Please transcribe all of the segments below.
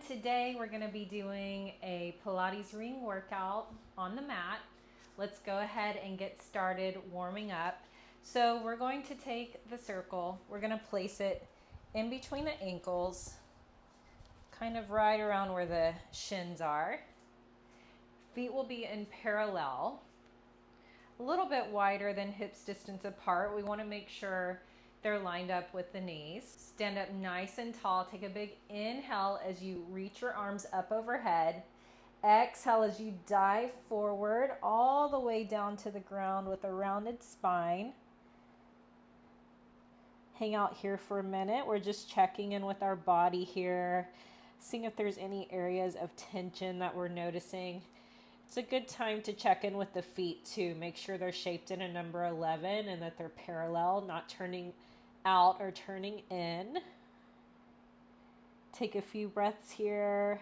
Today we're going to be doing a Pilates ring workout on the mat. Let's go ahead and get started warming up. So we're going to take the circle, we're going to place it in between the ankles, kind of right around where the shins are. Feet will be in parallel, a little bit wider than hips distance apart. We want to make sure they're lined up with the knees. Stand up nice and tall. Take a big inhale as you reach your arms up overhead. Exhale as you dive forward all the way down to the ground with a rounded spine. Hang out here for a minute. We're just checking in with our body here, seeing if there's any areas of tension that we're noticing. It's a good time to check in with the feet too. Make sure they're shaped in a number 11 and that they're parallel, not turning out or turning in. Take a few breaths here.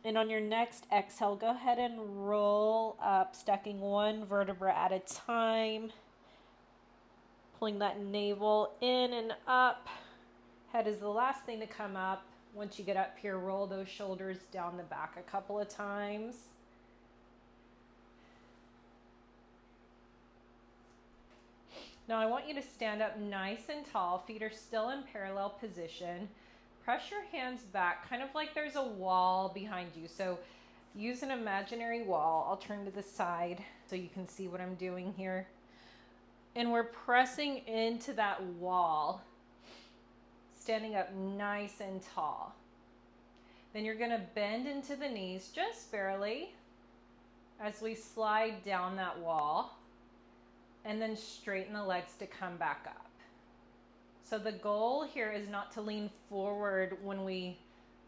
And on your next exhale, go ahead and roll up, stacking one vertebra at a time. Pulling that navel in and up. Head is the last thing to come up. Once you get up here, roll those shoulders down the back a couple of times. Now I want you to stand up nice and tall. Feet are still in parallel position. Press your hands back, kind of like there's a wall behind you. So use an imaginary wall. I'll turn to the side so you can see what I'm doing here. And we're pressing into that wall, standing up nice and tall. Then you're going to bend into the knees just barely as we slide down that wall, and then straighten the legs to come back up. So the goal here is not to lean forward when we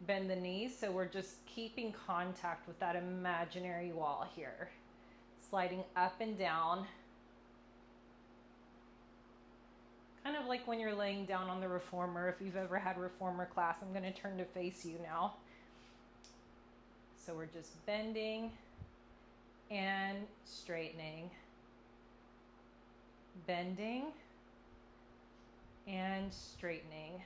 bend the knees, so we're just keeping contact with that imaginary wall here. Sliding up and down. Kind of like when you're laying down on the reformer. If you've ever had reformer class, I'm going to turn to face you now. So we're just bending and straightening. Bending and straightening.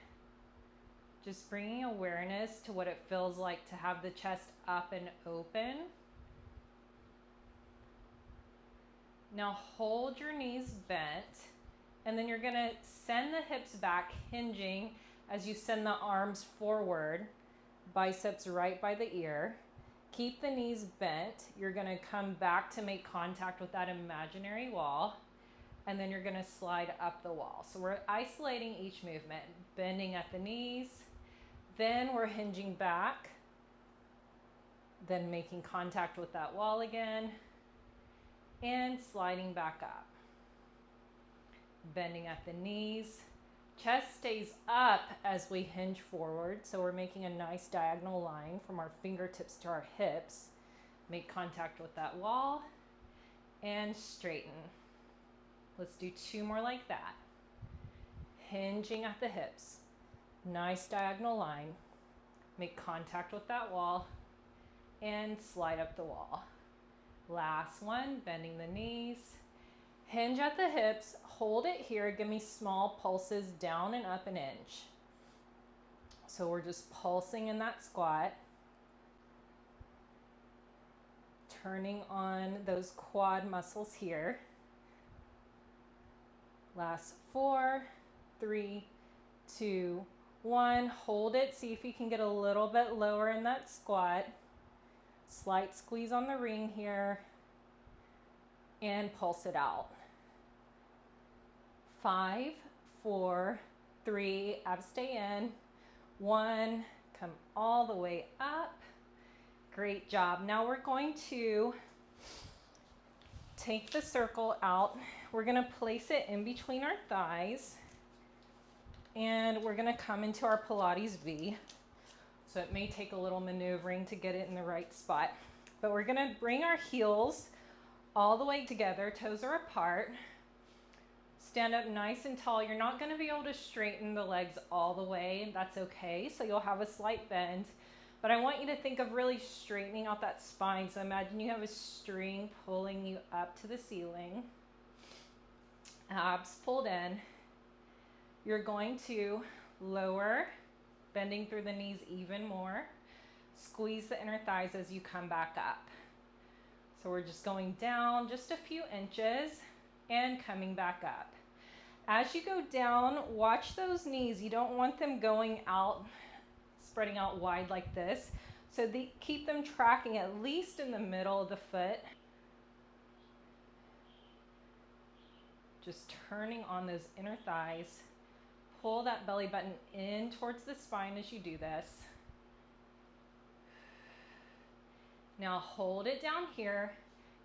Just bringing awareness to what it feels like to have the chest up and open. Now hold your knees bent, and then you're going to send the hips back, hinging as you send the arms forward, biceps right by the ear. Keep the knees bent. You're going to come back to make contact with that imaginary wall, and then you're going to slide up the wall. So we're isolating each movement, bending at the knees, then we're hinging back, then making contact with that wall again, and sliding back up. Bending at the knees. Chest stays up as we hinge forward, so we're making a nice diagonal line from our fingertips to our hips. Make contact with that wall and straighten. Let's do two more like that. Hinging at the hips. Nice diagonal line. Make contact with that wall and slide up the wall. Last one, bending the knees. Hinge at the hips, hold it here, give me small pulses down and up an inch. So we're just pulsing in that squat. Turning on those quad muscles here. Last 4, 3, 2, 1. Hold it, see if you can get a little bit lower in that squat. Slight squeeze on the ring here. And pulse it out. 5, 4, 3, abs stay in. 1, come all the way up. Great job. Now we're going to take the circle out. We're going to place it in between our thighs. And we're going to come into our Pilates V. So it may take a little maneuvering to get it in the right spot. But we're going to bring our heels all the way together, toes are apart. Stand up nice and tall. You're not going to be able to straighten the legs all the way, and that's okay. So you'll have a slight bend. But I want you to think of really straightening out that spine. So imagine you have a string pulling you up to the ceiling. Abs pulled in. You're going to lower bending through the knees even more. Squeeze the inner thighs as you come back up. So we're just going down just a few inches and coming back up. As you go down, watch those knees. You don't want them going out, spreading out wide like this. So keep them tracking at least in the middle of the foot. Just turning on those inner thighs. Pull that belly button in towards the spine as you do this. Now hold it down here.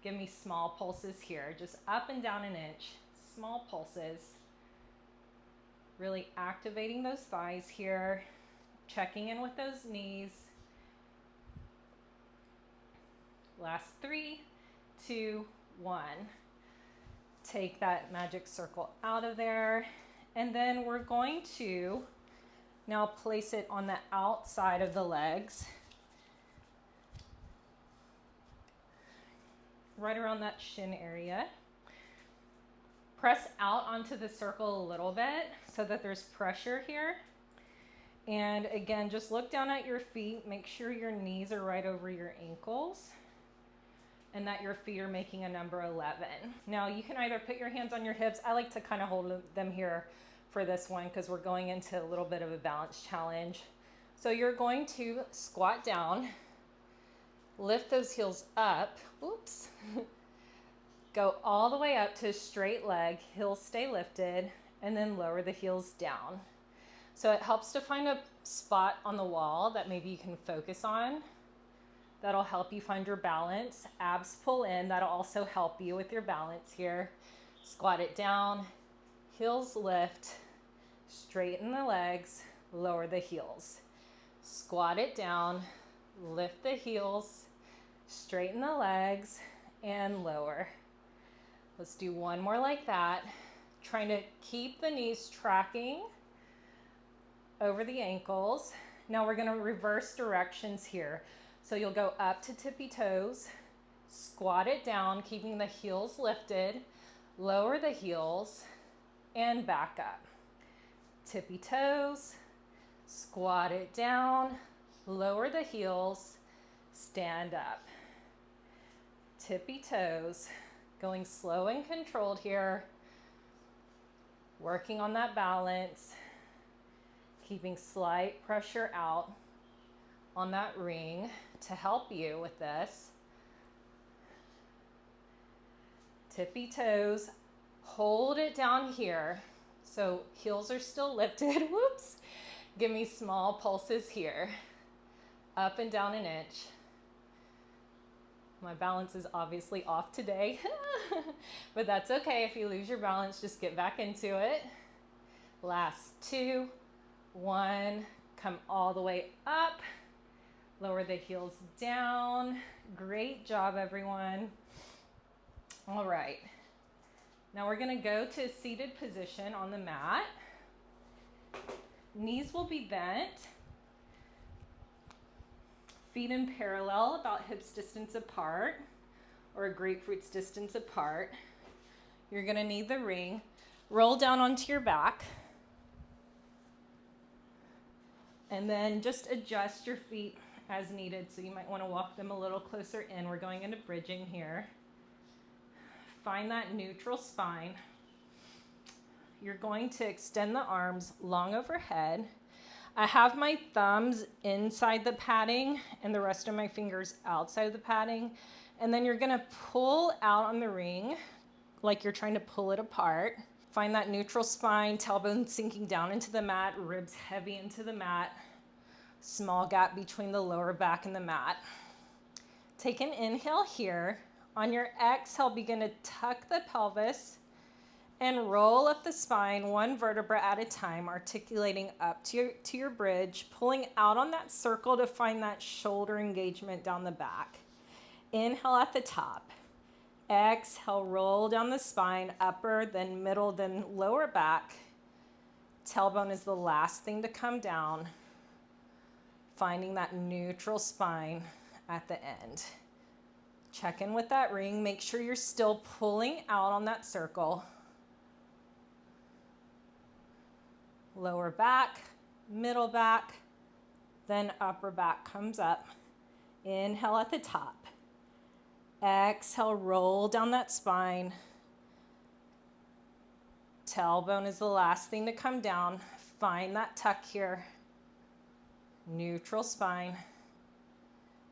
Give me small pulses here, just up and down an inch, small pulses. Really activating those thighs here, checking in with those knees. Last 3, 2, 1. Take that magic circle out of there. And then we're going to now place it on the outside of the legs. Right around that shin area. Press out onto the circle a little bit so that there's pressure here. And again, just look down at your feet. Make sure your knees are right over your ankles and that your feet are making a number 11. Now you can either put your hands on your hips. I like to kind of hold them here for this one because we're going into a little bit of a balance challenge. So you're going to squat down, lift those heels up, oops, go all the way up to a straight leg, heels stay lifted, and then lower the heels down. So it helps to find a spot on the wall that maybe you can focus on. That'll help you find your balance. Abs pull in, that'll also help you with your balance here. Squat it down, heels lift, straighten the legs, lower the heels. Squat it down, lift the heels, straighten the legs, and lower. Let's do one more like that. Trying to keep the knees tracking over the ankles. Now we're gonna reverse directions here. So you'll go up to tippy toes, squat it down, keeping the heels lifted, lower the heels, and back up. Tippy toes, squat it down, lower the heels, stand up. Tippy toes, going slow and controlled here, working on that balance, keeping slight pressure out on that ring to help you with this. Tippy toes, hold it down here. So heels are still lifted, whoops. Give me small pulses here, up and down an inch. My balance is obviously off today, but that's okay. If you lose your balance, just get back into it. Last 2, 1, come all the way up. Lower the heels down. Great job, everyone. All right. Now we're going to go to a seated position on the mat. Knees will be bent. Feet in parallel, about hips distance apart, or a grapefruit's distance apart. You're going to need the ring. Roll down onto your back. And then just adjust your feet as needed. So you might want to walk them a little closer in. We're going into bridging here. Find that neutral spine. You're going to extend the arms long overhead. I have my thumbs inside the padding and the rest of my fingers outside of the padding. And then you're going to pull out on the ring like you're trying to pull it apart. Find that neutral spine, tailbone sinking down into the mat, ribs heavy into the mat. Small gap between the lower back and the mat. Take an inhale here. On your exhale, begin to tuck the pelvis and roll up the spine one vertebra at a time, articulating up to your bridge, pulling out on that circle to find that shoulder engagement down the back. Inhale at the top. Exhale, roll down the spine, upper, then middle, then lower back. Tailbone is the last thing to come down. Finding that neutral spine at the end. Check in with that ring. Make sure you're still pulling out on that circle. Lower back, middle back, then upper back comes up. Inhale at the top. Exhale, roll down that spine. Tailbone is the last thing to come down. Find that tuck here. Neutral spine.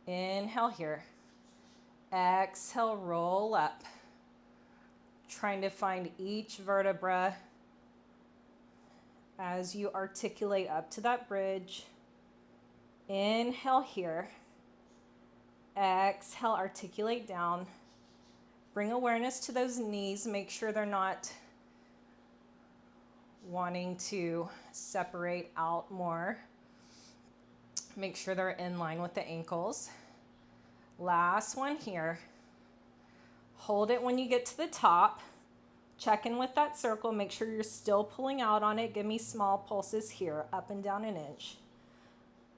Inhale here. Exhale, roll up. Trying to find each vertebra as you articulate up to that bridge. Inhale here. Exhale, articulate down. Bring awareness to those knees. Make sure they're not wanting to separate out more. Make sure they're in line with the ankles. Last one here. Hold it when you get to the top. Check in with that circle. Make sure you're still pulling out on it. Give me small pulses here, up and down an inch.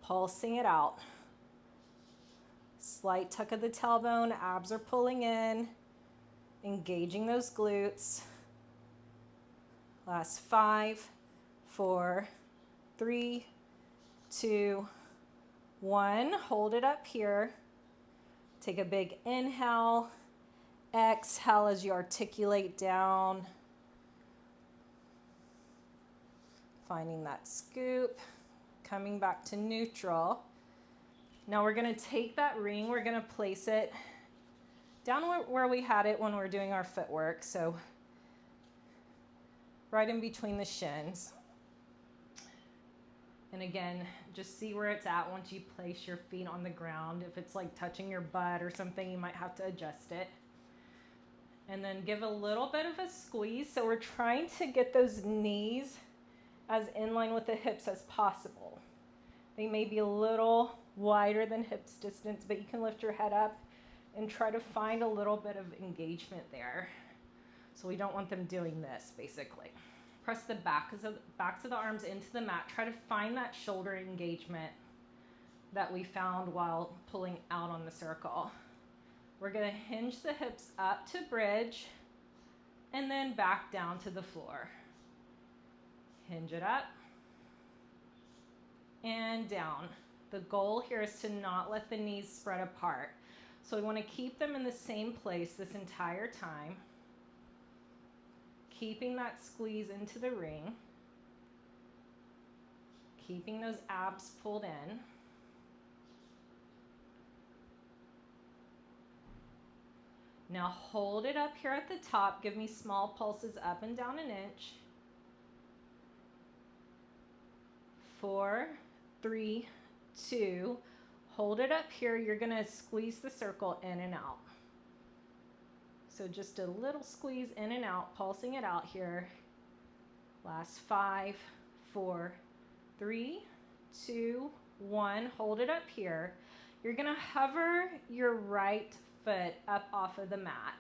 Pulsing it out. Slight tuck of the tailbone, abs are pulling in, engaging those glutes. Last 5, 4, 3, 2, 1. Hold it up here. Take a big inhale. Exhale as you articulate down. Finding that scoop. Coming back to neutral. Now we're going to take that ring, we're going to place it down where we had it when we were doing our footwork. So right in between the shins. And again, just see where it's at once you place your feet on the ground. If it's like touching your butt or something, you might have to adjust it. And then give a little bit of a squeeze. So we're trying to get those knees as in line with the hips as possible. They may be a little wider than hips distance, but you can lift your head up and try to find a little bit of engagement there. So we don't want them doing this, basically. Press the backs of the arms into the mat. Try to find that shoulder engagement that we found while pulling out on the circle. We're going to hinge the hips up to bridge and then back down to the floor. Hinge it up and down. The goal here is to not let the knees spread apart. So we want to keep them in the same place this entire time. Keeping that squeeze into the ring. Keeping those abs pulled in. Now hold it up here at the top. Give me small pulses up and down an inch. 4, 3, 2. Hold it up here. You're going to squeeze the circle in and out. So just a little squeeze in and out, pulsing it out here. Last 5, 4, 3, 2, 1. Hold it up here. You're going to hover your right foot up off of the mat.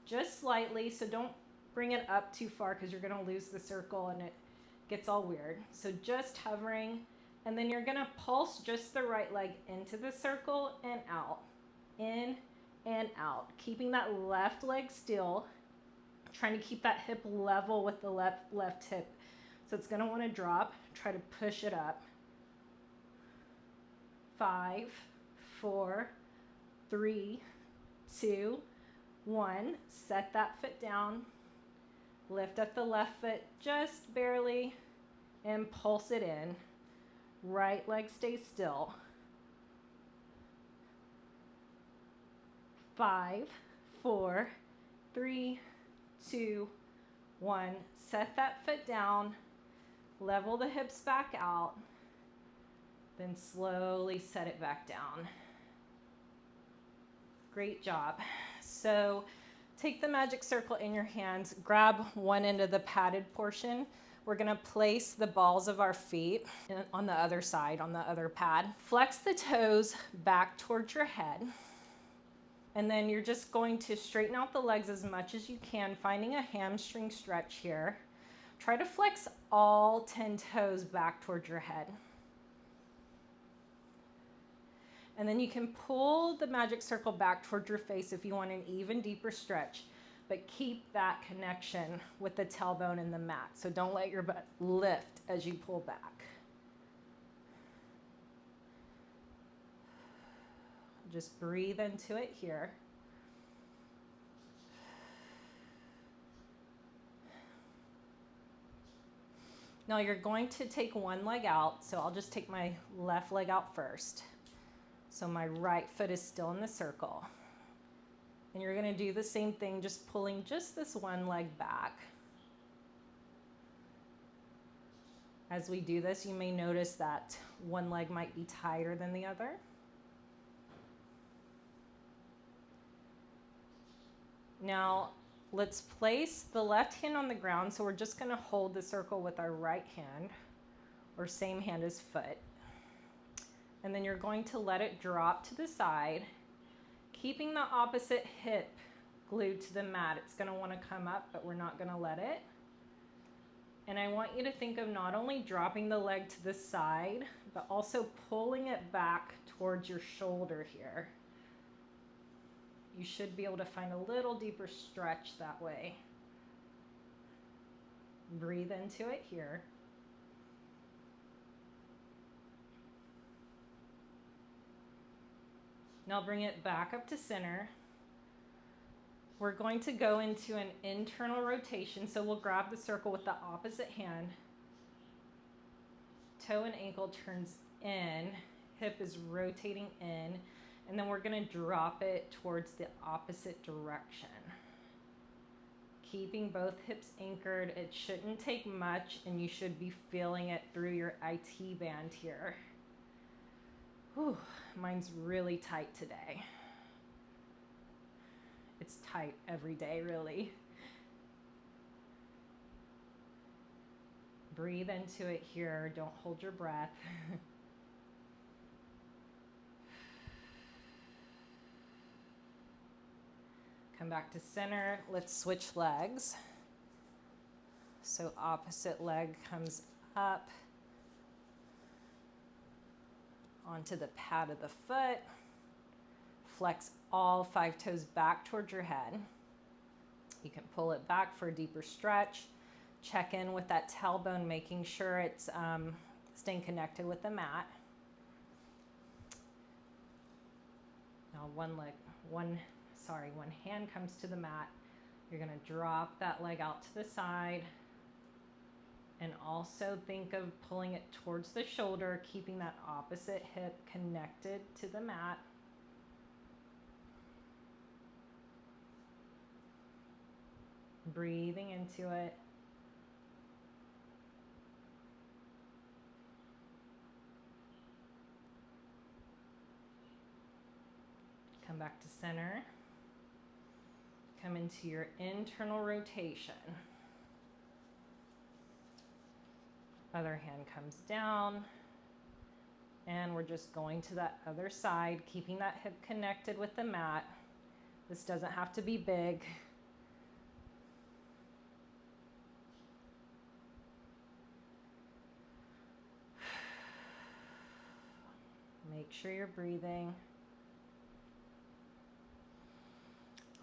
Just slightly, so don't bring it up too far because you're going to lose the circle and it gets all weird. So just hovering, and then you're going to pulse just the right leg into the circle and out. In and out. Keeping that left leg still. Trying to keep that hip level with the left hip. So it's going to want to drop. Try to push it up. 5, 4, 3, 2, 1. Set that foot down. Lift up the left foot just barely and pulse it in. Right leg stays still. 5, 4, 3, 2, 1. Set that foot down. Level the hips back out. Then slowly set it back down. Great job. So take the magic circle in your hands. Grab one end of the padded portion. We're going to place the balls of our feet on the other side, on the other pad. Flex the toes back towards your head. And then you're just going to straighten out the legs as much as you can, finding a hamstring stretch here. Try to flex all 10 toes back towards your head. And then you can pull the magic circle back towards your face if you want an even deeper stretch. But keep that connection with the tailbone and the mat. So don't let your butt lift as you pull back. Just breathe into it here. Now you're going to take one leg out, so I'll just take my left leg out first. So my right foot is still in the circle. And you're going to do the same thing, just pulling just this one leg back. As we do this, you may notice that one leg might be tighter than the other. Now, let's place the left hand on the ground. So we're just going to hold the circle with our right hand, or same hand as foot. And then you're going to let it drop to the side, keeping the opposite hip glued to the mat. It's going to want to come up, but we're not going to let it. And I want you to think of not only dropping the leg to the side, but also pulling it back towards your shoulder here. You should be able to find a little deeper stretch that way. Breathe into it here. Now bring it back up to center. We're going to go into an internal rotation, so we'll grab the circle with the opposite hand. Toe and ankle turns in, hip is rotating in, and then we're going to drop it towards the opposite direction. Keeping both hips anchored. It shouldn't take much, and you should be feeling it through your IT band here. Whew, mine's really tight today. It's tight every day, really. Breathe into it here. Don't hold your breath. Come back to center. Let's switch legs. So opposite leg comes up onto the pad of the foot. Flex all 5 toes back towards your head. You can pull it back for a deeper stretch. Check in with that tailbone, making sure it's staying connected with the mat. Now one hand comes to the mat. You're going to drop that leg out to the side. And also think of pulling it towards the shoulder, keeping that opposite hip connected to the mat. Breathing into it. Come back to center. Come into your internal rotation. Other hand comes down. And we're just going to that other side, keeping that hip connected with the mat. This doesn't have to be big. Make sure you're breathing.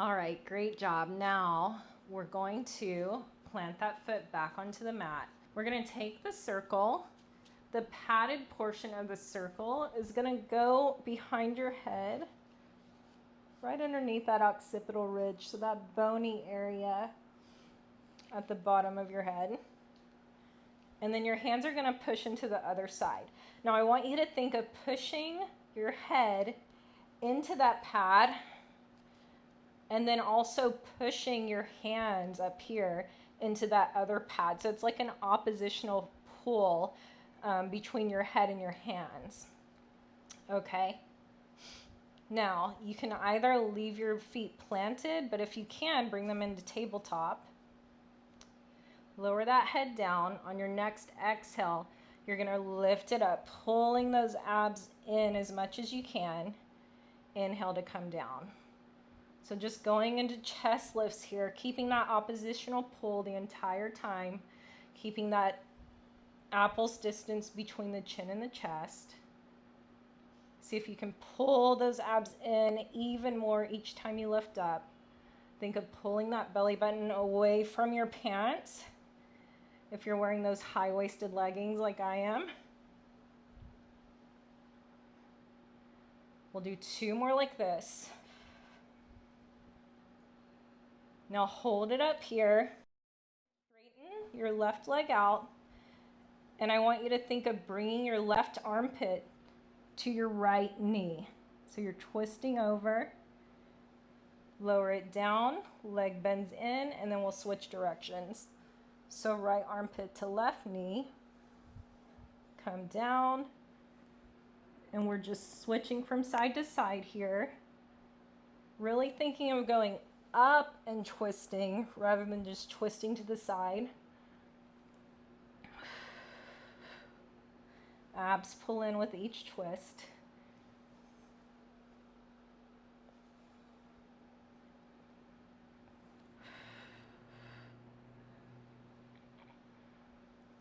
All right, great job. Now we're going to plant that foot back onto the mat. We're going to take the circle. The padded portion of the circle is going to go behind your head, right underneath that occipital ridge, so that bony area at the bottom of your head. And then your hands are going to push into the other side. Now I want you to think of pushing your head into that pad, and then also pushing your hands up here into that other pad. So it's like an oppositional pull between your head and your hands. Okay. Now you can either leave your feet planted, but if you can, bring them into tabletop. Lower that head down. On your next exhale, you're going to lift it up, pulling those abs in as much as you can. Inhale to come down. So just going into chest lifts here, keeping that oppositional pull the entire time, keeping that apples distance between the chin and the chest. See if you can pull those abs in even more each time you lift up. Think of pulling that belly button away from your pants if you're wearing those high-waisted leggings like I am. We'll do 2 more like this. Now hold it up here. Straighten your left leg out. And I want you to think of bringing your left armpit to your right knee. So you're twisting over. Lower it down, leg bends in, and then we'll switch directions. So right armpit to left knee. Come down. And we're just switching from side to side here. Really thinking of going up and twisting rather than just twisting to the side. Abs pull in with each twist.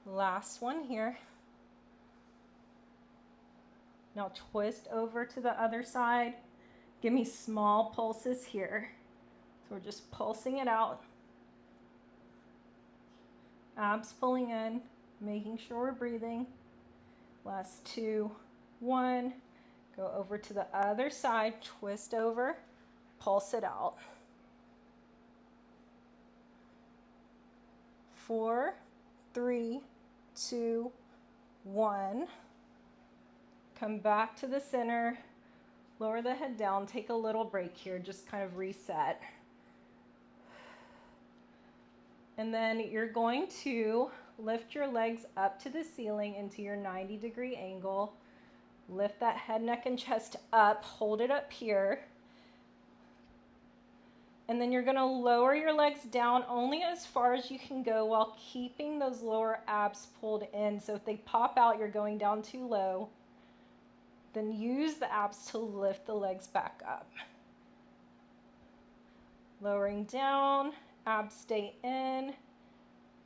Last one here. Now twist over to the other side. Give me small pulses here. So we're just pulsing it out. Abs pulling in, making sure we're breathing. Last 2, 1. Go over to the other side, twist over, pulse it out. 4, 3, 2, 1. Come back to the center, lower the head down, take a little break here, just kind of reset. And then you're going to lift your legs up to the ceiling into your 90-degree angle. Lift that head, neck, and chest up, hold it up here. And then you're gonna lower your legs down only as far as you can go while keeping those lower abs pulled in. So if they pop out, you're going down too low. Then use the abs to lift the legs back up. Lowering down, abs stay in.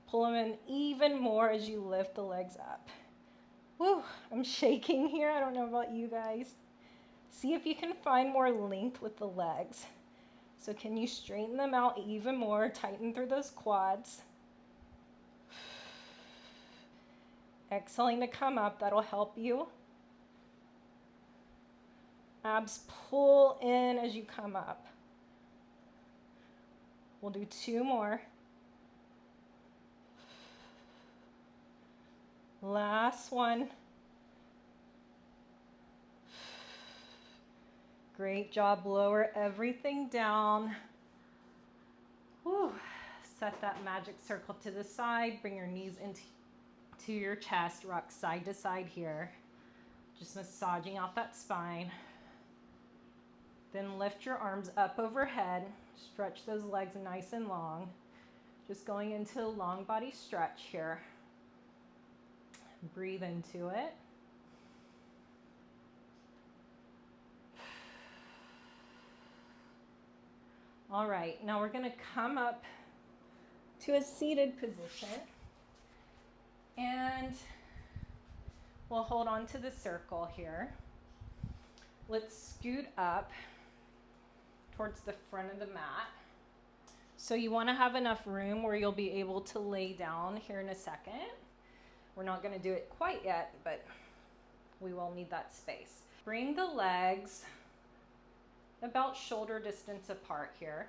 Pull them in even more as you lift the legs up. Woo, I'm shaking here. I don't know about you guys. See if you can find more length with the legs. So can you straighten them out even more, tighten through those quads. Exhaling to come up, that'll help you. Abs pull in as you come up. We'll do 2 more. Last one. Great job. Lower everything down. Whew. Set that magic circle to the side. Bring your knees into your chest. Rock side to side here. Just massaging out that spine. Then lift your arms up overhead. Stretch those legs nice and long. Just going into a long body stretch here. Breathe into it. All right, now we're going to come up to a seated position. And we'll hold on to the circle here. Let's scoot up towards the front of the mat. So you want to have enough room where you'll be able to lay down here in a second. We're not going to do it quite yet, but we will need that space. Bring the legs about shoulder distance apart here.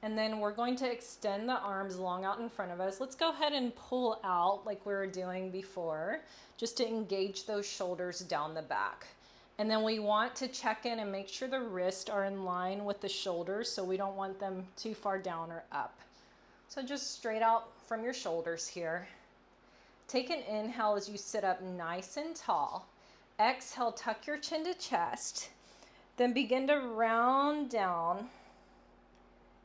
And then we're going to extend the arms long out in front of us. Let's go ahead and pull out like we were doing before, just to engage those shoulders down the back. And then we want to check in and make sure the wrists are in line with the shoulders, so we don't want them too far down or up. So just straight out from your shoulders here. Take an inhale as you sit up nice and tall. Exhale, tuck your chin to chest. Then begin to round down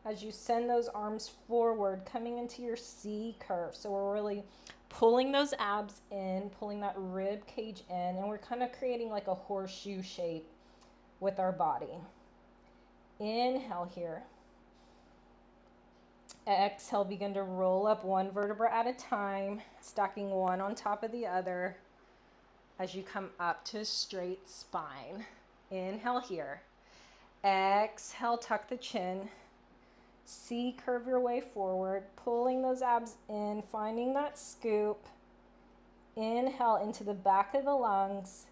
as you send those arms forward, coming into your C curve. So we're really pulling those abs in, pulling that rib cage in, and we're kind of creating like a horseshoe shape with our body. Inhale here. Exhale, begin to roll up one vertebra at a time, stacking one on top of the other as you come up to a straight spine. Inhale here. Exhale, tuck the chin. C curve your way forward, pulling those abs in, finding that scoop. Inhale into the back of the lungs.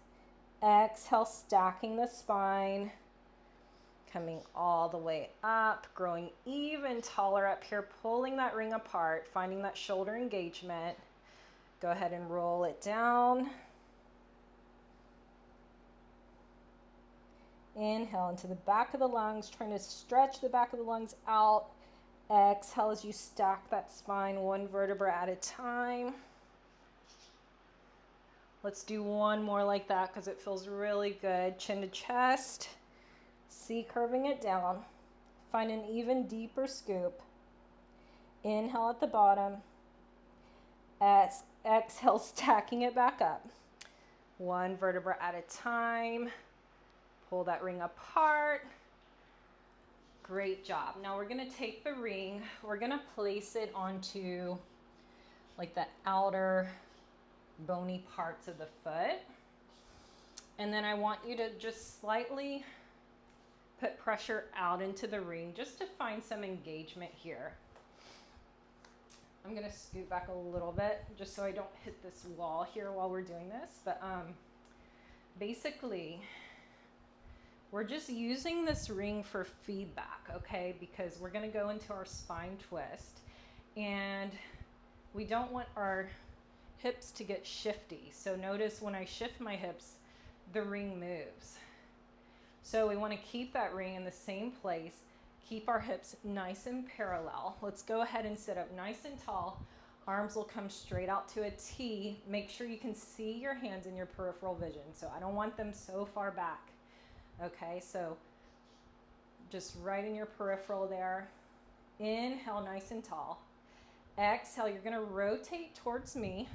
Exhale, stacking the spine, coming all the way up, growing even taller up here, pulling that ring apart, finding that shoulder engagement. Go ahead and roll it down. Inhale into the back of the lungs, trying to stretch the back of the lungs out. Exhale as you stack that spine one vertebra at a time. Let's do one more like that because it feels really good. Chin to chest. C curving it down. Find an even deeper scoop. Inhale at the bottom. Exhale, stacking it back up. One vertebra at a time. Pull that ring apart. Great job. Now we're going to take the ring. We're going to place it onto like the outer bony parts of the foot. And then I want you to just slightly put pressure out into the ring just to find some engagement here. I'm going to scoot back a little bit just so I don't hit this wall here while we're doing this. But basically, we're just using this ring for feedback, okay? Because we're going to go into our spine twist. And we don't want our hips to get shifty. So notice when I shift my hips, the ring moves. So we want to keep that ring in the same place, keep our hips nice and parallel. Let's go ahead and sit up nice and tall. Arms will come straight out to a T. Make sure you can see your hands in your peripheral vision. So I don't want them so far back. Okay, so just right in your peripheral there. Inhale, nice and tall. Exhale, you're going to rotate towards me.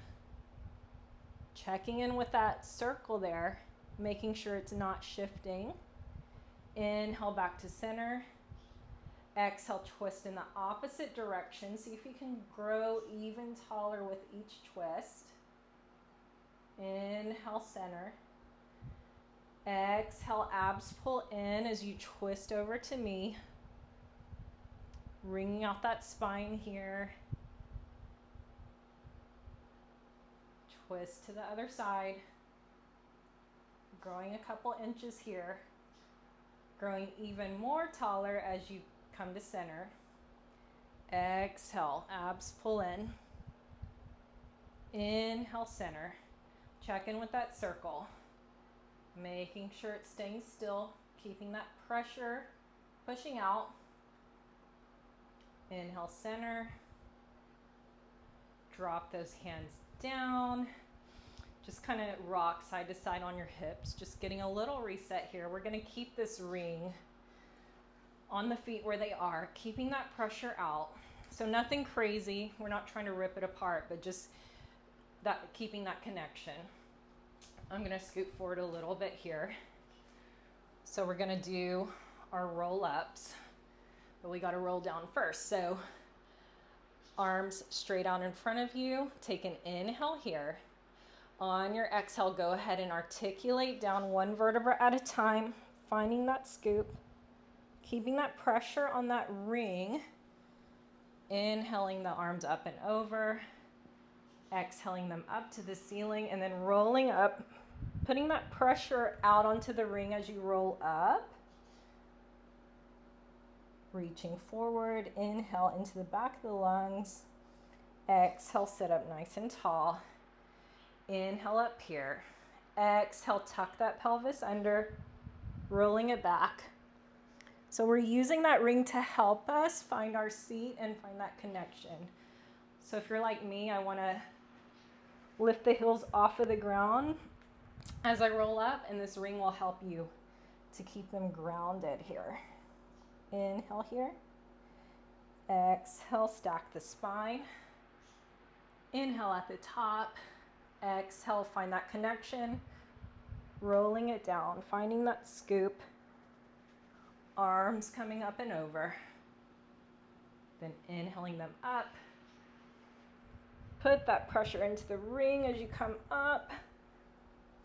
Checking in with that circle there, making sure it's not shifting. Inhale, back to center. Exhale, twist in the opposite direction. See if you can grow even taller with each twist. Inhale, center. Exhale, abs pull in as you twist over to me. Wringing out that spine here. Twist to the other side. Growing a couple inches here. Growing even more taller as you come to center. Exhale, abs pull in. Inhale, center. Check in with that circle. Making sure it's staying still, keeping that pressure, pushing out. Inhale, center. Drop those hands down. Just kind of rock side to side on your hips. Just getting a little reset here. We're going to keep this ring on the feet where they are, keeping that pressure out. So nothing crazy. We're not trying to rip it apart, but just that, keeping that connection. I'm going to scoot forward a little bit here. So we're going to do our roll ups, but we got to roll down first. So arms straight out in front of you. Take an inhale here. On your exhale, go ahead and articulate down one vertebra at a time, finding that scoop, keeping that pressure on that ring. Inhaling the arms up and over. Exhaling them up to the ceiling and then rolling up, putting that pressure out onto the ring as you roll up. Reaching forward, inhale into the back of the lungs. Exhale, sit up nice and tall. Inhale up here. Exhale, tuck that pelvis under, rolling it back. So we're using that ring to help us find our seat and find that connection. So if you're like me, I want to lift the heels off of the ground as I roll up, and this ring will help you to keep them grounded here. Inhale here. Exhale, stack the spine. Inhale at the top. Exhale, find that connection. Rolling it down, finding that scoop. Arms coming up and over. Then inhaling them up. Put that pressure into the ring as you come up.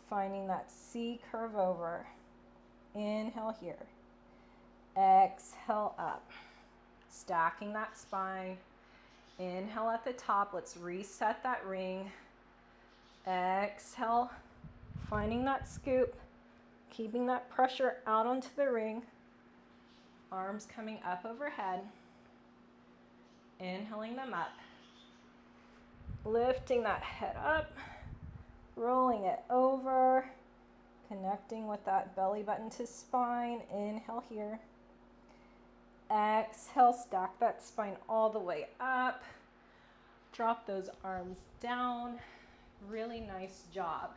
Finding that C curve over. Inhale here. Exhale up. Stacking that spine. Inhale at the top. Let's reset that ring. Exhale. Finding that scoop. Keeping that pressure out onto the ring. Arms coming up overhead. Inhaling them up. Lifting that head up. Rolling it over. Connecting with that belly button to spine. Inhale here. Exhale, stack that spine all the way up. Drop those arms down. Really nice job.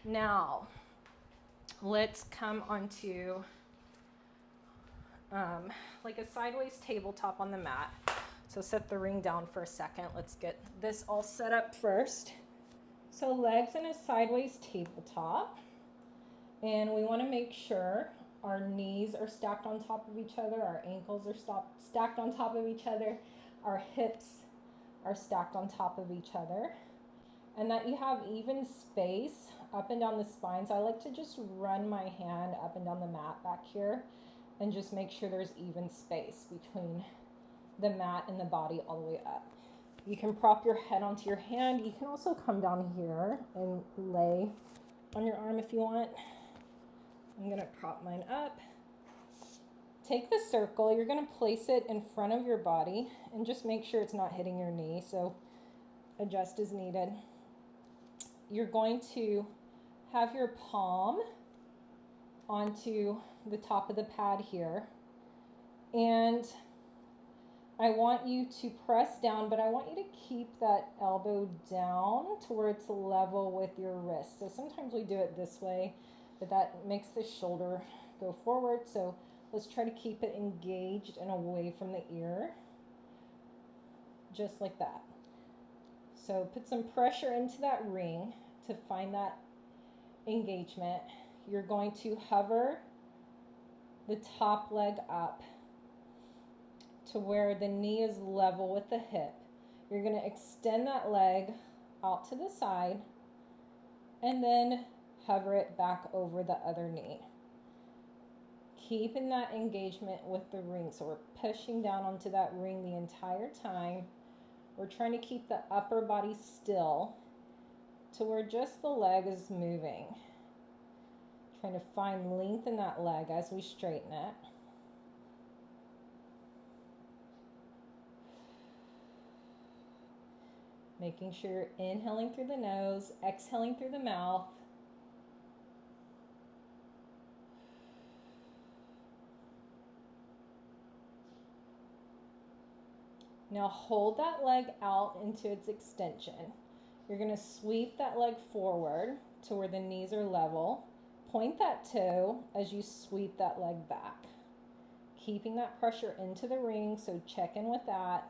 Now, let's come onto like a sideways tabletop on the mat. So set the ring down for a second. Let's get this all set up first. So legs in a sideways tabletop. And we want to make sure our knees are stacked on top of each other, our ankles are stacked on top of each other, our hips are stacked on top of each other, and that you have even space up and down the spine. So I like to just run my hand up and down the mat back here and just make sure there's even space between the mat and the body all the way up. You can prop your head onto your hand. You can also come down here and lay on your arm if you want. I'm going to prop mine up. Take the circle. You're going to place it in front of your body and just make sure it's not hitting your knee. So adjust as needed. You're going to have your palm onto the top of the pad here. And I want you to press down, but I want you to keep that elbow down to where it's level with your wrist. So sometimes we do it this way, but that makes the shoulder go forward. So let's try to keep it engaged and away from the ear, just like that. So put some pressure into that ring to find that engagement. You're going to hover the top leg up to where the knee is level with the hip. You're going to extend that leg out to the side and then hover it back over the other knee. Keeping that engagement with the ring. So we're pushing down onto that ring the entire time. We're trying to keep the upper body still to where just the leg is moving. Trying to find length in that leg as we straighten it. Making sure you're inhaling through the nose, exhaling through the mouth. Now hold that leg out into its extension. You're going to sweep that leg forward to where the knees are level. Point that toe as you sweep that leg back. Keeping that pressure into the ring, so check in with that.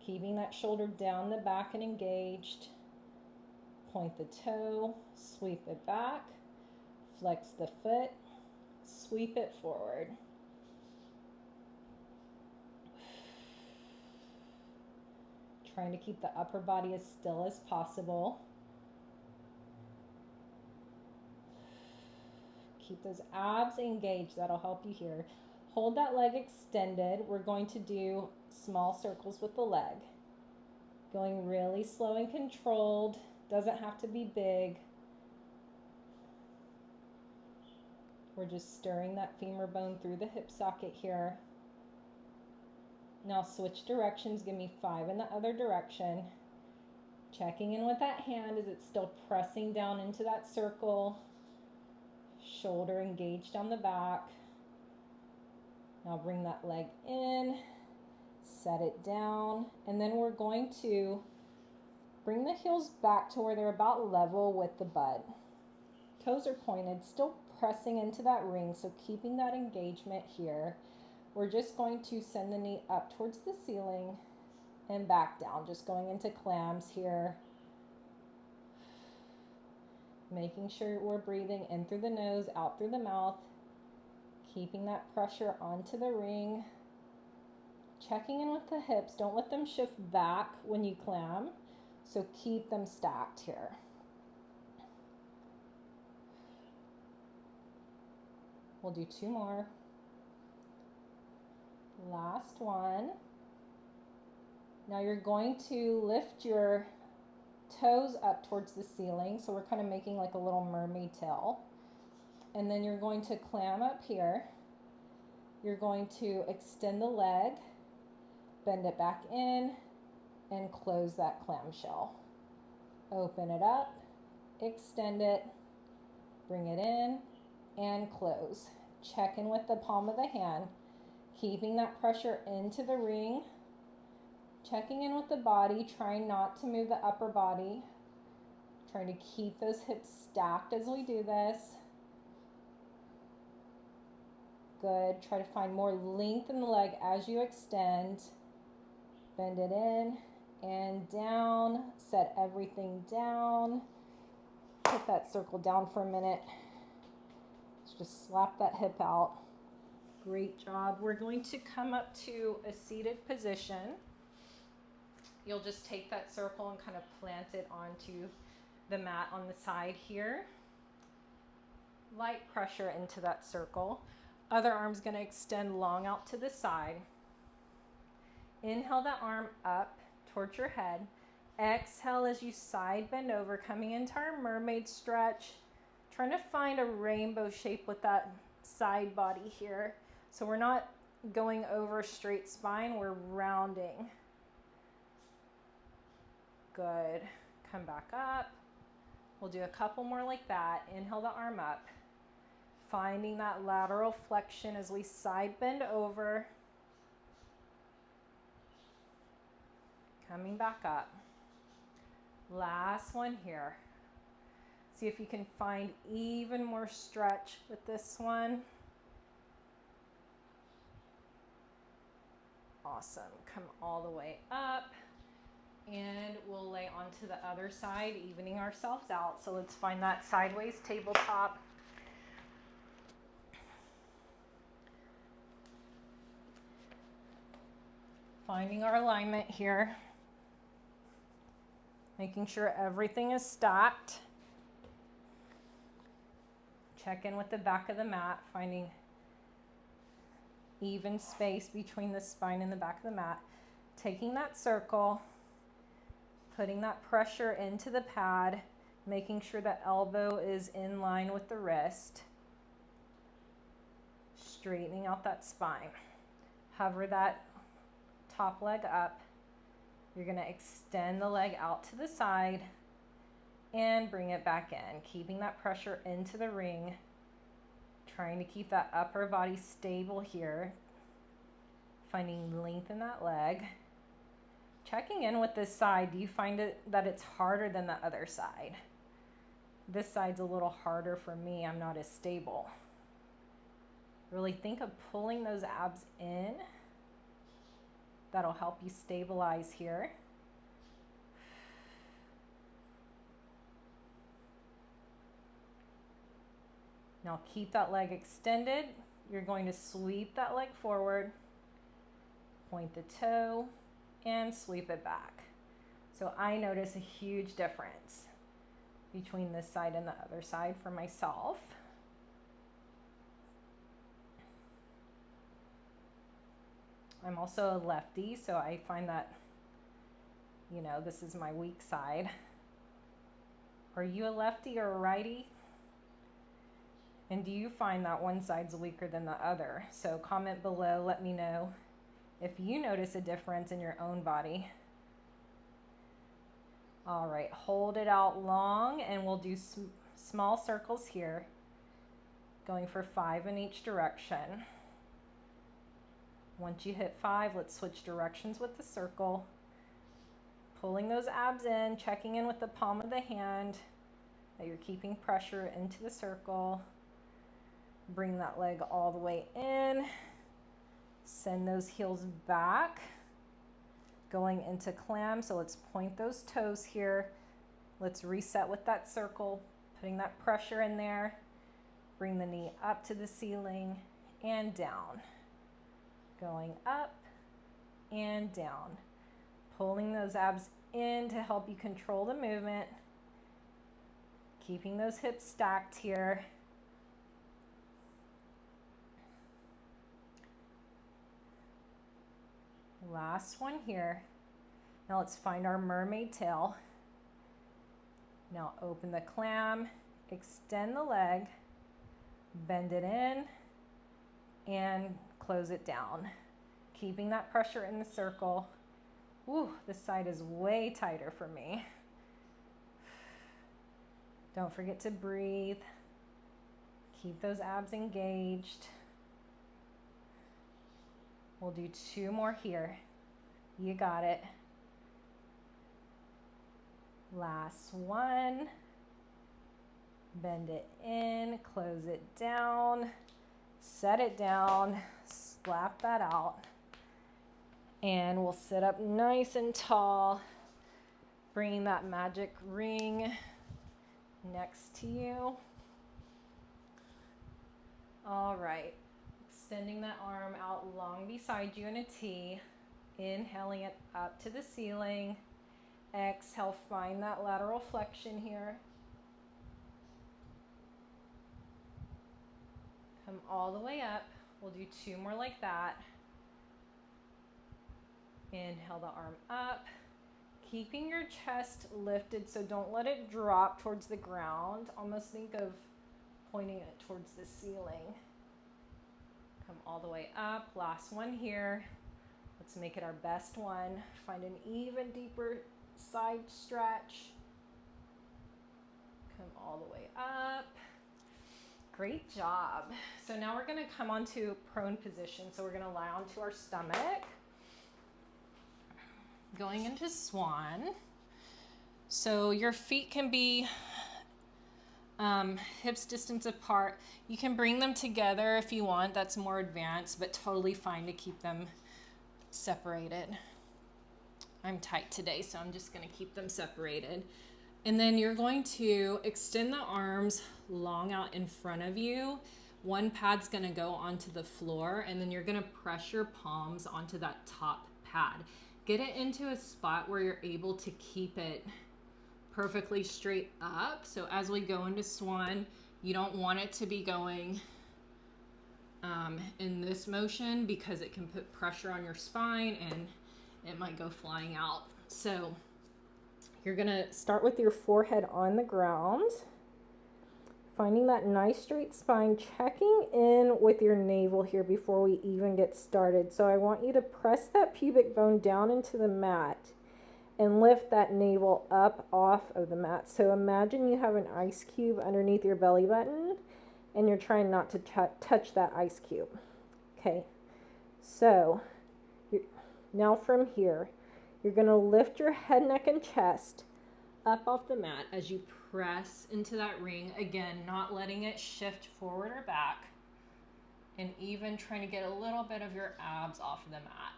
Keeping that shoulder down the back and engaged. Point the toe, sweep it back, flex the foot, sweep it forward. Trying to keep the upper body as still as possible. Keep those abs engaged, that'll help you here. Hold that leg extended. We're going to do small circles with the leg. Going really slow and controlled. Doesn't have to be big. We're just stirring that femur bone through the hip socket here. Now switch directions. Give me 5 in the other direction. Checking in with that hand. Is it still pressing down into that circle? Shoulder engaged on the back. Now bring that leg in, set it down, and then we're going to bring the heels back to where they're about level with the butt. Toes are pointed, still pressing into that ring, so keeping that engagement here. We're just going to send the knee up towards the ceiling and back down, just going into clams here. Making sure we're breathing in through the nose, out through the mouth. Keeping that pressure onto the ring. Checking in with the hips. Don't let them shift back when you clam. So keep them stacked here. We'll do 2 more. Last one. Now you're going to lift your toes up towards the ceiling. So we're kind of making like a little mermaid tail. and then you're going to clam up here. You're going to extend the leg, bend it back in, and close that clamshell. Open it up, extend it, bring it in, and close. Check in with the palm of the hand, keeping that pressure into the ring, checking in with the body, trying not to move the upper body, trying to keep those hips stacked as we do this. Good. Try to find more length in the leg as you extend. Bend it in and down. Set everything down. Put that circle down for a minute. Just slap that hip out. Great job. We're going to come up to a seated position. You'll just take that circle and kind of plant it onto the mat on the side here. Light pressure into that circle. Other arm's going to extend long out to the side. Inhale that arm up towards your head. Exhale as you side bend over, coming into our mermaid stretch. Trying to find a rainbow shape with that side body here. So we're not going over straight spine, we're rounding. Good. Come back up. We'll do a couple more like that. Inhale the arm up. Finding that lateral flexion as we side bend over. Coming back up. Last one here. See if you can find even more stretch with this one. Awesome. Come all the way up. And we'll lay onto the other side, evening ourselves out. So let's find that sideways tabletop. Finding our alignment here. Making sure everything is stacked. Check in with the back of the mat, finding even space between the spine and the back of the mat. Taking that circle, putting that pressure into the pad, making sure the elbow is in line with the wrist. Straightening out that spine. Hover that top leg up. You're going to extend the leg out to the side and bring it back in, keeping that pressure into the ring, trying to keep that upper body stable here, finding length in that leg. Checking in with this side, do you find that it's harder than the other side? This side's a little harder for me, I'm not as stable. Really think of pulling those abs in. That'll help you stabilize here. Now keep that leg extended. You're going to sweep that leg forward, point the toe, and sweep it back. So I notice a huge difference between this side and the other side for myself. I'm also a lefty, so I find that, this is my weak side. Are you a lefty or a righty? And do you find that one side's weaker than the other? So comment below, let me know if you notice a difference in your own body. All right, hold it out long, and we'll do small circles here, going for 5 in each direction. Once you hit 5, let's switch directions with the circle. Pulling those abs in, checking in with the palm of the hand that you're keeping pressure into the circle. Bring that leg all the way in. Send those heels back. Going into clam, so let's point those toes here. Let's reset with that circle, putting that pressure in there. Bring the knee up to the ceiling and down. Going up and down. Pulling those abs in to help you control the movement. Keeping those hips stacked here. Last one here. Now let's find our mermaid tail. Now open the clam, extend the leg, Bend it in and close it down. Keeping that pressure in the circle. Ooh, this side is way tighter for me. Don't forget to breathe. Keep those abs engaged. We'll do 2 more here. You got it. Last one. Bend it in, close it down, set it down, slap that out. And we'll sit up nice and tall, bringing that magic ring next to you. All right, extending that arm out long beside you in a T, inhaling it up to the ceiling. Exhale, find that lateral flexion here. Come all the way up. We'll do 2 more like that. Inhale the arm up, keeping your chest lifted, so don't let it drop towards the ground. Almost think of pointing it towards the ceiling. Come all the way up. Last one here. Let's make it our best one. Find an even deeper side stretch. Come all the way up. Great job. So now we're going to come onto prone position. So we're going to lie onto our stomach. Going into swan. So your feet can be hips distance apart. You can bring them together if you want. That's more advanced, but totally fine to keep them separated. I'm tight today, so I'm just going to keep them separated. And then you're going to extend the arms long out in front of you. One pad's going to go onto the floor, and then you're going to press your palms onto that top pad. Get it into a spot where you're able to keep it perfectly straight up. So as we go into swan, you don't want it to be going in this motion because it can put pressure on your spine and it might go flying out. So you're gonna start with your forehead on the ground, finding that nice straight spine, checking in with your navel here before we even get started. So I want you to press that pubic bone down into the mat and lift that navel up off of the mat. So imagine you have an ice cube underneath your belly button and you're trying not to touch that ice cube. Okay, so now from here, you're gonna lift your head, neck, and chest up off the mat as you press into that ring. Again, not letting it shift forward or back, and even trying to get a little bit of your abs off of the mat.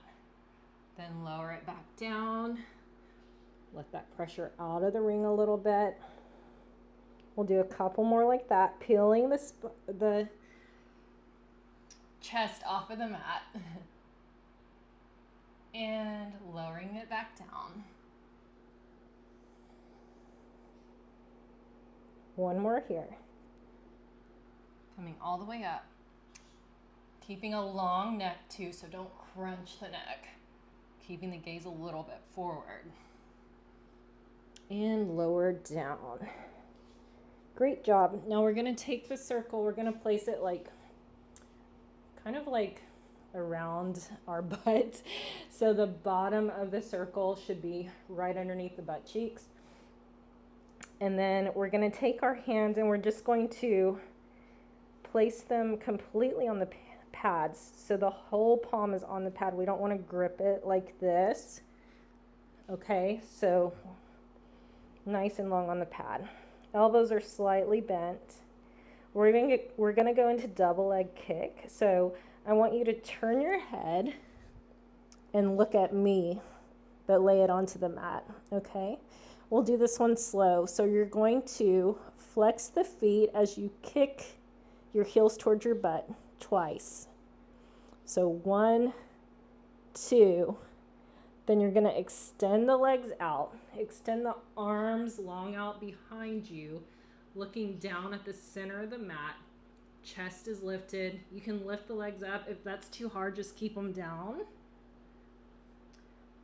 Then lower it back down. Let that pressure out of the ring a little bit. We'll do a couple more like that, peeling the chest off of the mat and lowering it back down. One more here. Coming all the way up. Keeping a long neck too, so don't crunch the neck. Keeping the gaze a little bit forward. And lower down. Great job. Now we're going to take the circle, we're going to place it like, kind of like around our butt. So the bottom of the circle should be right underneath the butt cheeks. And then we're going to take our hands and we're just going to place them completely on the pads. So the whole palm is on the pad. We don't want to grip it like this. Okay, so nice and long on the pad. Elbows are slightly bent. We're going to go into double leg kick. So I want you to turn your head and look at me, but lay it onto the mat, okay? We'll do this one slow. So you're going to flex the feet as you kick your heels towards your butt twice. So 1, 2. Then you're going to extend the legs out. Extend the arms long out behind you, looking down at the center of the mat. Chest is lifted. You can lift the legs up. If that's too hard, just keep them down.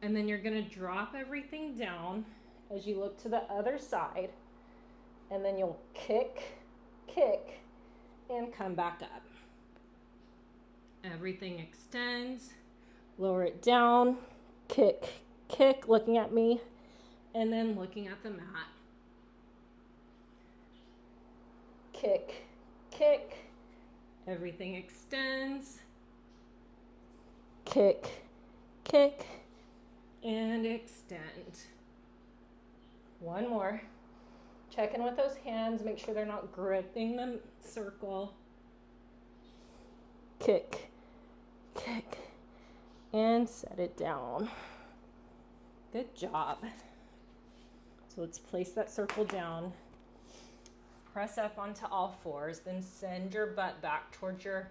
And then you're going to drop everything down as you look to the other side. And then you'll kick, kick, and come back up. Everything extends. Lower it down, kick, kick, looking at me, and then looking at the mat. Kick, kick, everything extends. Kick, kick, and extend. One more. Check in with those hands, make sure they're not gripping the circle. Kick, kick, and set it down. Good job. So let's place that circle down. Press up onto all fours, then send your butt back towards your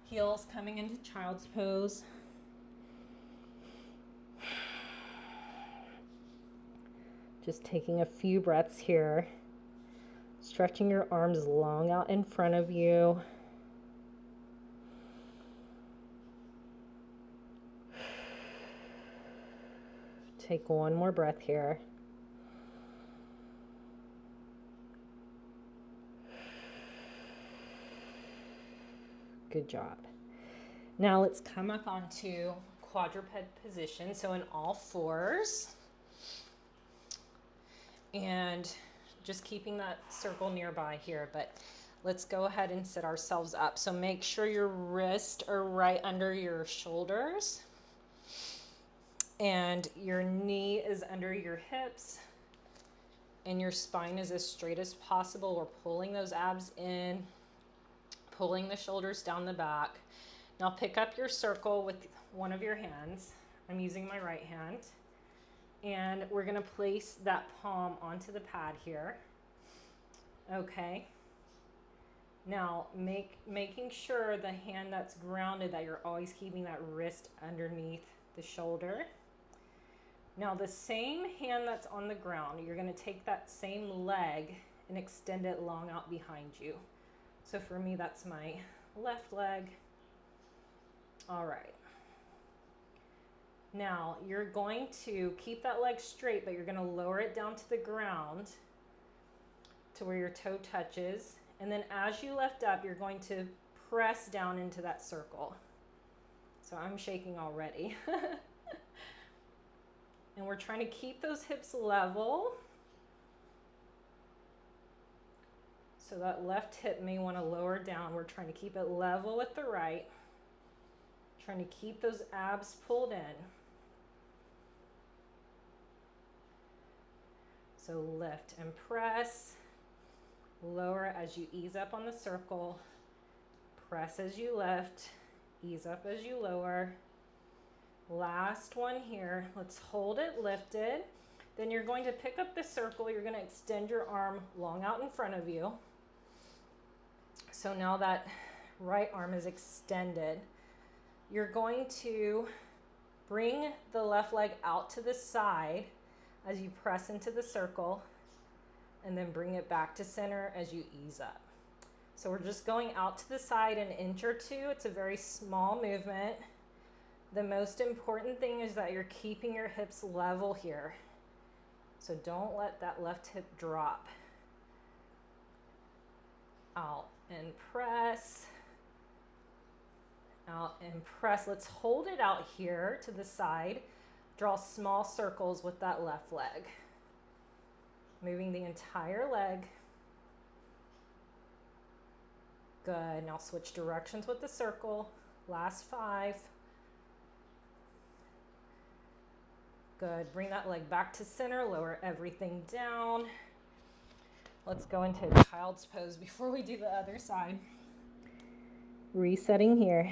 heels, coming into child's pose. Just taking a few breaths here. Stretching your arms long out in front of you. Take one more breath here. Good job. Now let's come up onto quadruped position, so in all fours. And just keeping that circle nearby here, but let's go ahead and sit ourselves up. So make sure your wrists are right under your shoulders and your knee is under your hips and your spine is as straight as possible. We're pulling those abs in, pulling the shoulders down the back. Now pick up your circle with one of your hands. I'm using my right hand. And we're gonna place that palm onto the pad here. Okay. Now making sure the hand that's grounded, that you're always keeping that wrist underneath the shoulder. Now the same hand that's on the ground, you're gonna take that same leg and extend it long out behind you. So for me, that's my left leg. All right. Now you're going to keep that leg straight, but you're gonna lower it down to the ground to where your toe touches. And then as you lift up, you're going to press down into that circle. So I'm shaking already. And we're trying to keep those hips level. So that left hip may want to lower down. We're trying to keep it level with the right. Trying to keep those abs pulled in. So lift and press. Lower as you ease up on the circle. Press as you lift. Ease up as you lower. Last one here. Let's hold it lifted. Then you're going to pick up the circle. You're going to extend your arm long out in front of you. So now that right arm is extended, you're going to bring the left leg out to the side as you press into the circle, and then bring it back to center as you ease up. So we're just going out to the side an inch or two. It's a very small movement. The most important thing is that you're keeping your hips level here. So don't let that left hip drop. Out and press. Out and press. Let's hold it out here to the side. Draw small circles with that left leg. Moving the entire leg. Good. Now switch directions with the circle. Last 5. Good. Bring that leg back to center. Lower everything down. Let's go into child's pose before we do the other side. Resetting here.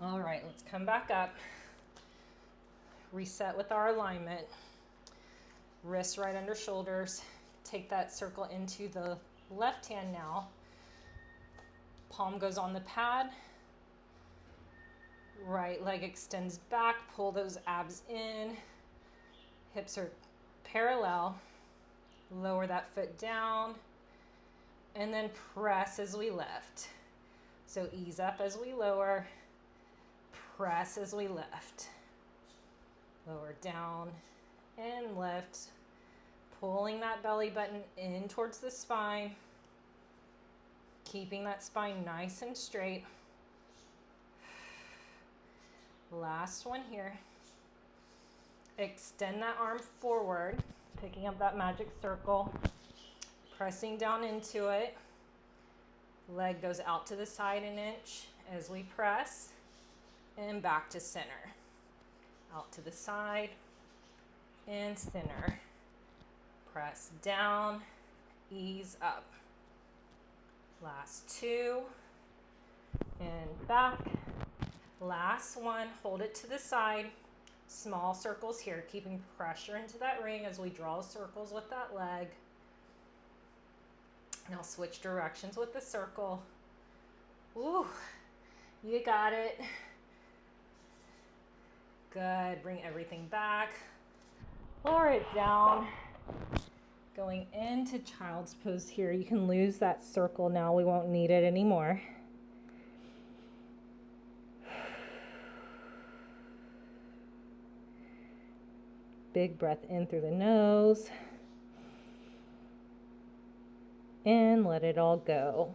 All right, let's come back up. Reset with our alignment. Wrists right under shoulders. Take that circle into the left hand now. Palm goes on the pad. Right leg extends back. Pull those abs in. Hips are parallel. Lower that foot down. And then press as we lift. So ease up as we lower. Press as we lift. Lower down and lift. Pulling that belly button in towards the spine. Keeping that spine nice and straight. Last one here. Extend that arm forward, picking up that magic circle, pressing down into it. Leg goes out to the side an inch as we press, and back to center. Out to the side and center. Press down, ease up. Last two, and back. Last one, hold it to the side. Small circles here, keeping pressure into that ring as we draw circles with that leg. Now switch directions with the circle. Ooh, you got it. Good, bring everything back. Lower it down. Going into child's pose here. You can lose that circle now. We won't need it anymore. Big breath in through the nose. And let it all go.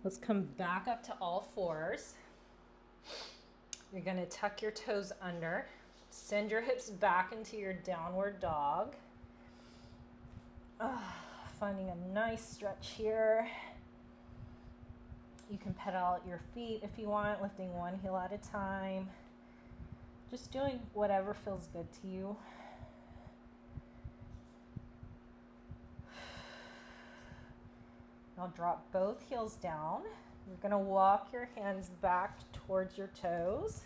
Let's come back up to all fours. You're going to tuck your toes under. Send your hips back into your downward dog. Finding a nice stretch here. You can pedal out your feet if you want, lifting one heel at a time. Just doing whatever feels good to you. Now drop both heels down. You're going to walk your hands back towards your toes.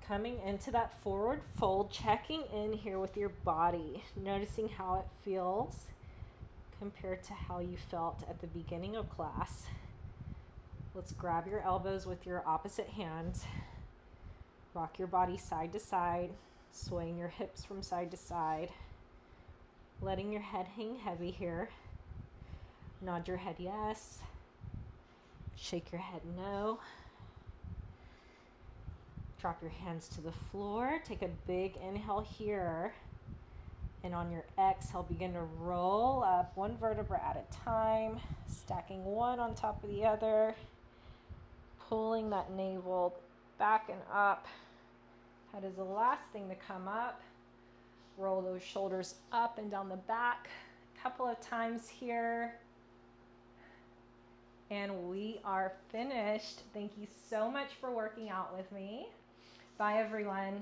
Coming into that forward fold, checking in here with your body, noticing how it feels compared to how you felt at the beginning of class. Let's grab your elbows with your opposite hands. Rock your body side to side, swaying your hips from side to side. Letting your head hang heavy here. Nod your head yes. Shake your head no. Drop your hands to the floor. Take a big inhale here. And on your exhale, begin to roll up one vertebra at a time, stacking one on top of the other. Pulling that navel back and up. Head is the last thing to come up. Roll those shoulders up and down the back a couple of times here. And we are finished. Thank you so much for working out with me. Bye, everyone.